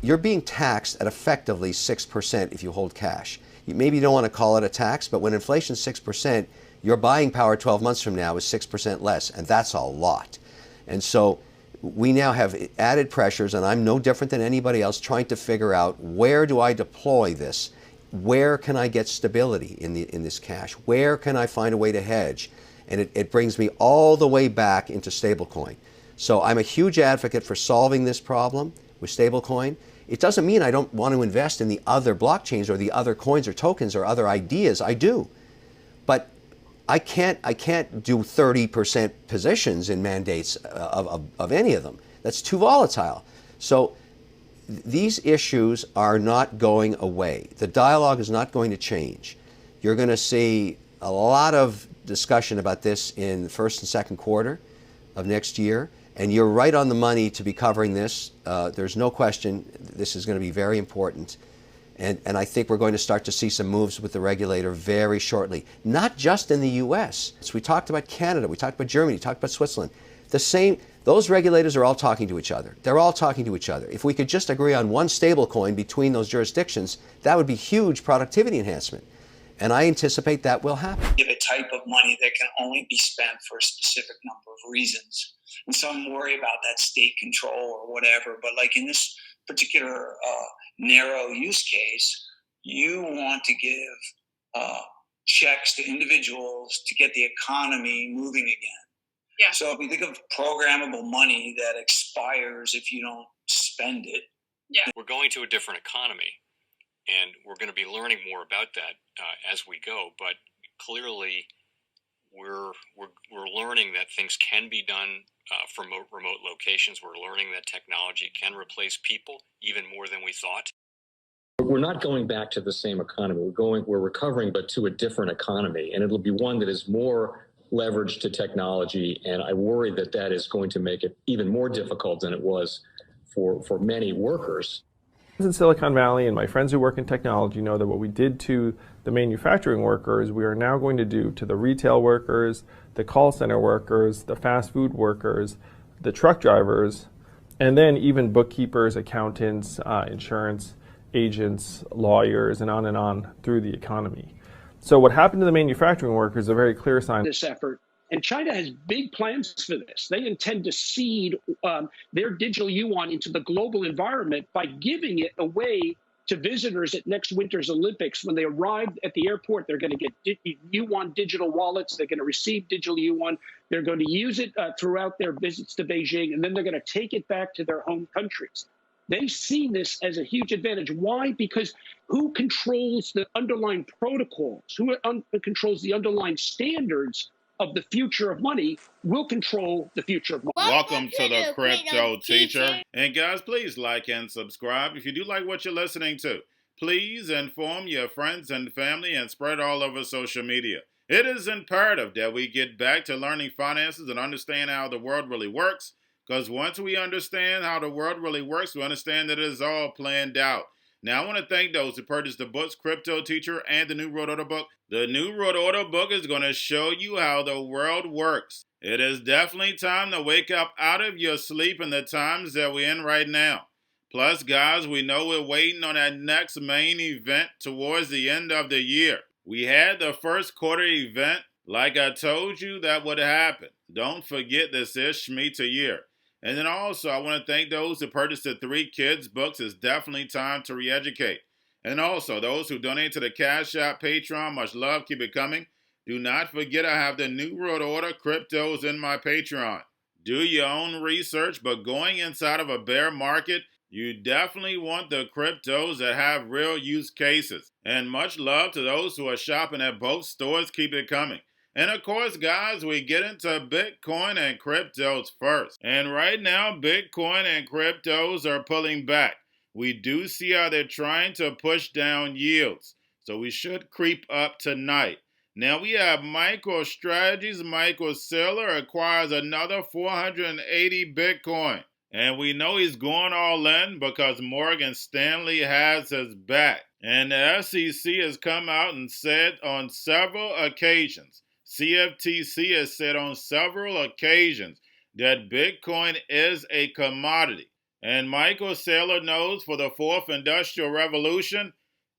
You're being taxed at effectively 6% if you hold cash. Maybe you don't want to call it a tax, but when inflation's 6%, your buying power 12 months from now is 6% less, and that's a lot. And so we now have added pressures, and I'm no different than anybody else trying to figure out, where do I deploy this? Where can I get stability in this cash? Where can I find a way to hedge? And it brings me all the way back into stablecoin. So I'm a huge advocate for solving this problem with stablecoin. It doesn't mean I don't want to invest in the other blockchains or the other coins or tokens or other ideas. I do. But I can't do 30% positions in mandates of any of them. That's too volatile. So these issues are not going away. The dialogue is not going to change. You're going to see a lot of discussion about this in the first and second quarter of next year. And you're right on the money to be covering this. There's no question this is going to be very important. And I think we're going to start to see some moves with the regulator very shortly, not just in the US. So we talked about Canada, we talked about Germany, we talked about Switzerland. Those regulators are all talking to each other. They're all talking to each other. If we could just agree on one stable coin between those jurisdictions, that would be huge productivity enhancement. And I anticipate that will happen. You have a type of money that can only be spent for a specific number of reasons. And some worry about that state control or whatever. But like in this particular narrow use case, you want to give checks to individuals to get the economy moving again. Yeah. So if you think of programmable money that expires if you don't spend it. Yeah. We're going to a different economy. And we're going to be learning more about that as we go. But clearly, we're learning that things can be done from remote locations. We're learning that technology can replace people even more than we thought. We're not going back to the same economy. We're recovering, but to a different economy, and it'll be one that is more leveraged to technology. And I worry that that is going to make it even more difficult than it was for many workers. In Silicon Valley, and my friends who work in technology know that what we did to the manufacturing workers, we are now going to do to the retail workers, the call center workers, the fast food workers, the truck drivers, and then even bookkeepers, accountants, insurance agents, lawyers, and on through the economy. So what happened to the manufacturing workers is a very clear sign. This effort. And China has big plans for this. They intend to seed their digital yuan into the global environment by giving it away to visitors at next winter's Olympics. When they arrive at the airport, they're going to get yuan digital wallets. They're going to receive digital yuan. They're going to use it throughout their visits to Beijing, and then they're going to take it back to their home countries. They see this as a huge advantage. Why? Because who controls the underlying protocols? Who controls the underlying standards of the future of money will control the future of money. Welcome to the Crypto Teacher. And guys, please like and subscribe. If you do like what you're listening to, please inform your friends and family and spread all over social media. It is imperative that we get back to learning finances and understand how the world really works, because once we understand how the world really works, we understand that it is all planned out. Now, I want to thank those who purchased the books, Cryptoteacher and the new World Order book. The new World Order book is going to show you how the world works. It is definitely time to wake up out of your sleep in the times that we're in right now. Plus, guys, we know we're waiting on that next main event towards the end of the year. We had the first quarter event. Like I told you, that would happen. Don't forget this is Shemitah year. And then also, I want to thank those who purchased the 3 Kids books. It's definitely time to re-educate. And also, those who donate to the Cash App, Patreon, much love, keep it coming. Do not forget I have the New World Order cryptos in my Patreon. Do your own research, but going inside of a bear market, you definitely want the cryptos that have real use cases. And much love to those who are shopping at both stores, keep it coming. And of course, guys, we get into Bitcoin and cryptos first. And right now, Bitcoin and cryptos are pulling back. We do see how they're trying to push down yields. So we should creep up tonight. Now we have MicroStrategies. Saylor acquires another 480 Bitcoin. And we know he's going all in because Morgan Stanley has his back. And the SEC has come out and said on several occasions, CFTC has said on several occasions that Bitcoin is a commodity. And Michael Saylor knows for the fourth industrial revolution,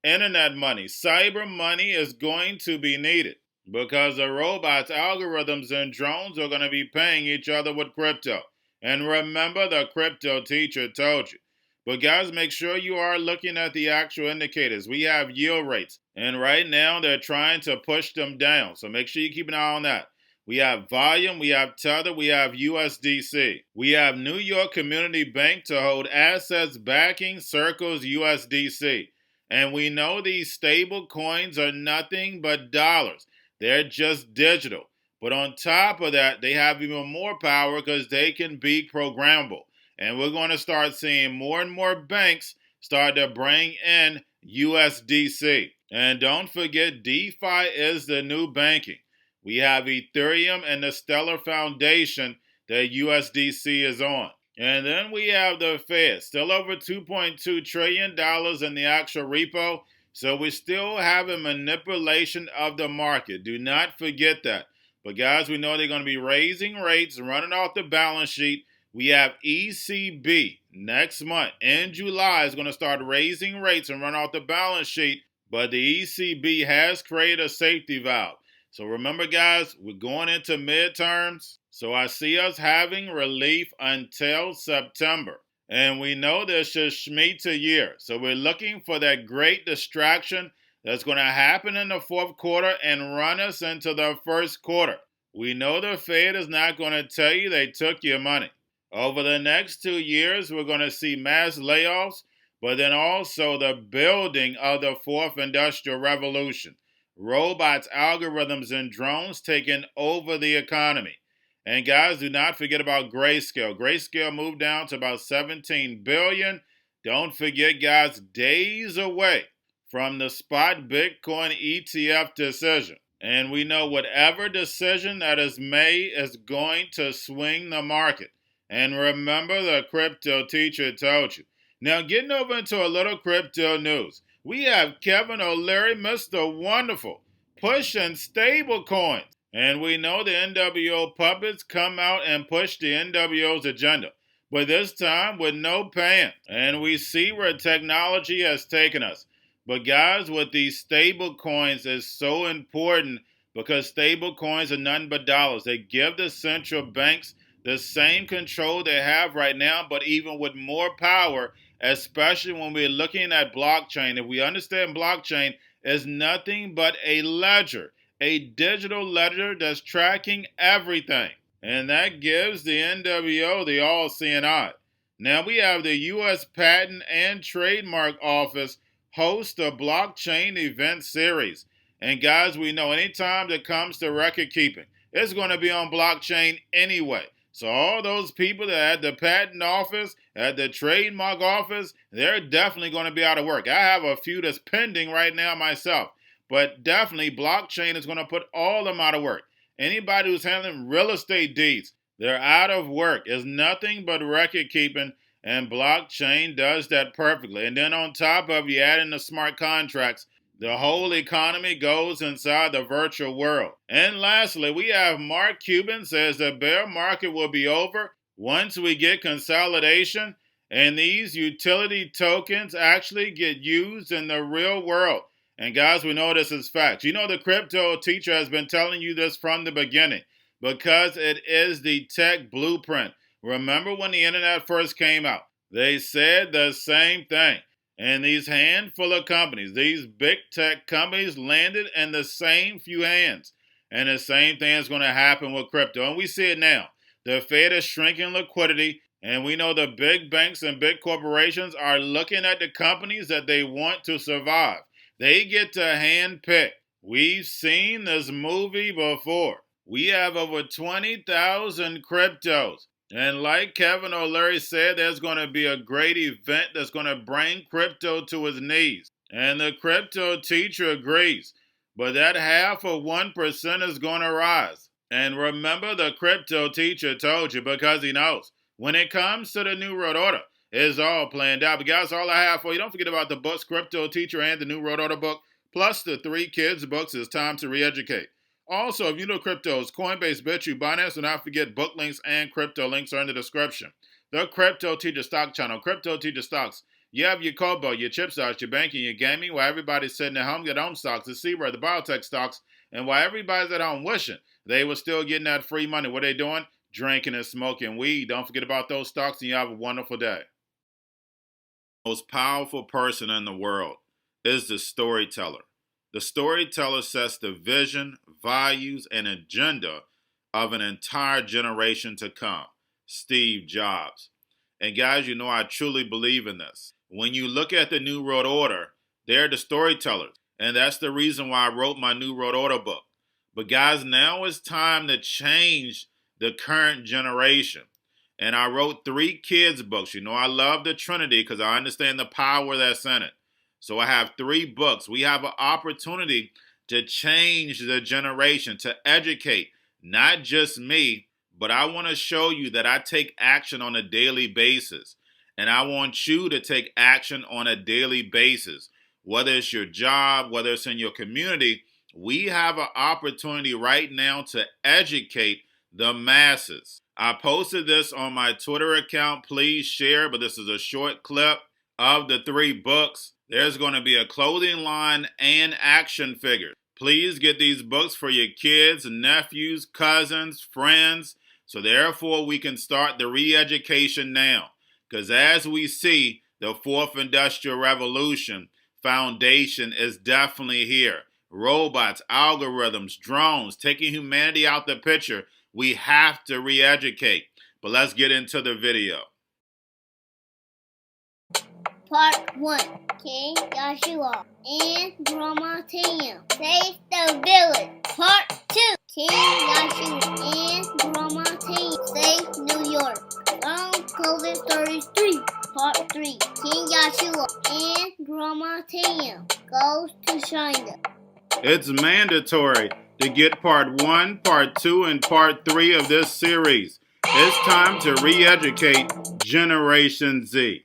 internet money, cyber money is going to be needed because the robots, algorithms, and drones are going to be paying each other with crypto. And remember, the crypto teacher told you. But guys, make sure you are looking at the actual indicators. We have yield rates, and right now they're trying to push them down. So make sure you keep an eye on that. We have volume, we have Tether, we have USDC. We have New York Community Bank to hold assets backing Circle's USDC. And we know these stable coins are nothing but dollars. They're just digital. But on top of that, they have even more power because they can be programmable. And we're going to start seeing more and more banks start to bring in USDC. And don't forget, DeFi is the new banking. We have Ethereum and the Stellar Foundation that USDC is on. And then we have the Fed, still over $2.2 trillion in the actual repo. So we still have a manipulation of the market. Do not forget that. But guys, we know they're going to be raising rates, running off the balance sheet. We have ECB next month in July is going to start raising rates and run off the balance sheet. But the ECB has created a safety valve. So remember, guys, we're going into midterms. So I see us having relief until September. And we know this is Shemitah year. So we're looking for that great distraction that's going to happen in the fourth quarter and run us into the first quarter. We know the Fed is not going to tell you they took your money. Over the next 2 years, we're going to see mass layoffs, but then also the building of the fourth industrial revolution. Robots, algorithms, and drones taking over the economy. And guys, do not forget about Grayscale. Grayscale moved down to about $17 billion. Don't forget, guys, days away from the spot Bitcoin ETF decision. And we know whatever decision that is made is going to swing the market. And remember, the crypto teacher told you. Now, getting over into a little crypto news. We have Kevin O'Leary, Mr. Wonderful, pushing stablecoins. And we know the NWO puppets come out and push the NWO's agenda. But this time with no pants. And we see where technology has taken us. But guys, with these stable coins is so important because stable coins are nothing but dollars. They give the central banks the same control they have right now, but even with more power, especially when we're looking at blockchain. If we understand blockchain is nothing but a ledger, a digital ledger that's tracking everything. And that gives the NWO the all-seeing eye. Now we have the U.S. Patent and Trademark Office host a blockchain event series. And guys, we know anytime it comes to record keeping, it's going to be on blockchain anyway. So all those people that at the patent office, at the trademark office, they're definitely going to be out of work. I have a few that's pending right now myself. But definitely blockchain is going to put all of them out of work. Anybody who's handling real estate deeds, they're out of work. It's nothing but record keeping, and blockchain does that perfectly. And then on top of you add in the smart contracts, the whole economy goes inside the virtual world. And lastly, we have Mark Cuban says the bear market will be over once we get consolidation and these utility tokens actually get used in the real world. And guys, we know this is fact. You know the crypto teacher has been telling you this from the beginning because it is the tech blueprint. Remember when the internet first came out? They said the same thing. And these handful of companies, these big tech companies landed in the same few hands. And the same thing is going to happen with crypto. And we see it now. The Fed is shrinking liquidity. And we know the big banks and big corporations are looking at the companies that they want to survive. They get to handpick. We've seen this movie before. We have over 20,000 cryptos. And like Kevin O'Leary said, there's going to be a great event that's going to bring crypto to its knees. And the crypto teacher agrees. But that 0.5% is going to rise. And remember, the crypto teacher told you because he knows. When it comes to the New World Order, it's all planned out. But guys, all I have for you, don't forget about the books, Crypto Teacher and the New World Order book, plus the 3 kids books, It's Time to Re-Educate. Also, if you know cryptos, Coinbase, Bitrue, Binance, do not forget book links and crypto links are in the description. the Cryptoteacher Stock Channel. Cryptoteacher Stocks. You have your Kobo, your chip stocks, your banking, your gaming, while everybody's sitting at home, get home stocks, the Seabird, the biotech stocks, and while everybody's at home wishing they were still getting that free money, what are they doing? Drinking and smoking weed. Don't forget about those stocks, and you have a wonderful day. The most powerful person in the world is the storyteller. The storyteller sets the vision, values, and agenda of an entire generation to come. Steve Jobs. And guys, you know I truly believe in this. When you look at the New World Order, they're the storytellers. And that's the reason why I wrote my New World Order book. But guys, now it's time to change the current generation. And I wrote 3 kids books. You know I love the Trinity because I understand the power that's in it. So I have 3 books. We have an opportunity to change the generation, to educate, not just me, but I want to show you that I take action on a daily basis. And I want you to take action on a daily basis. Whether it's your job, whether it's in your community, we have an opportunity right now to educate the masses. I posted this on my Twitter account. Please share, but this is a short clip of the 3 books. There's going to be a clothing line and action figures. Please get these books for your kids, nephews, cousins, friends, so therefore we can start the re-education now. Because as we see, the 4th Industrial Revolution foundation is definitely here. Robots, algorithms, drones, taking humanity out the picture. We have to re-educate. But let's get into the video. Part 1. King Joshua and Grandma Tam save the village. Part 2. King Joshua and Grandma Tam save New York from COVID-33. Part 3. King Joshua and Grandma Tam goes to China. It's mandatory to get part 1, part 2, and part 3 of this series. It's time to re-educate Generation Z.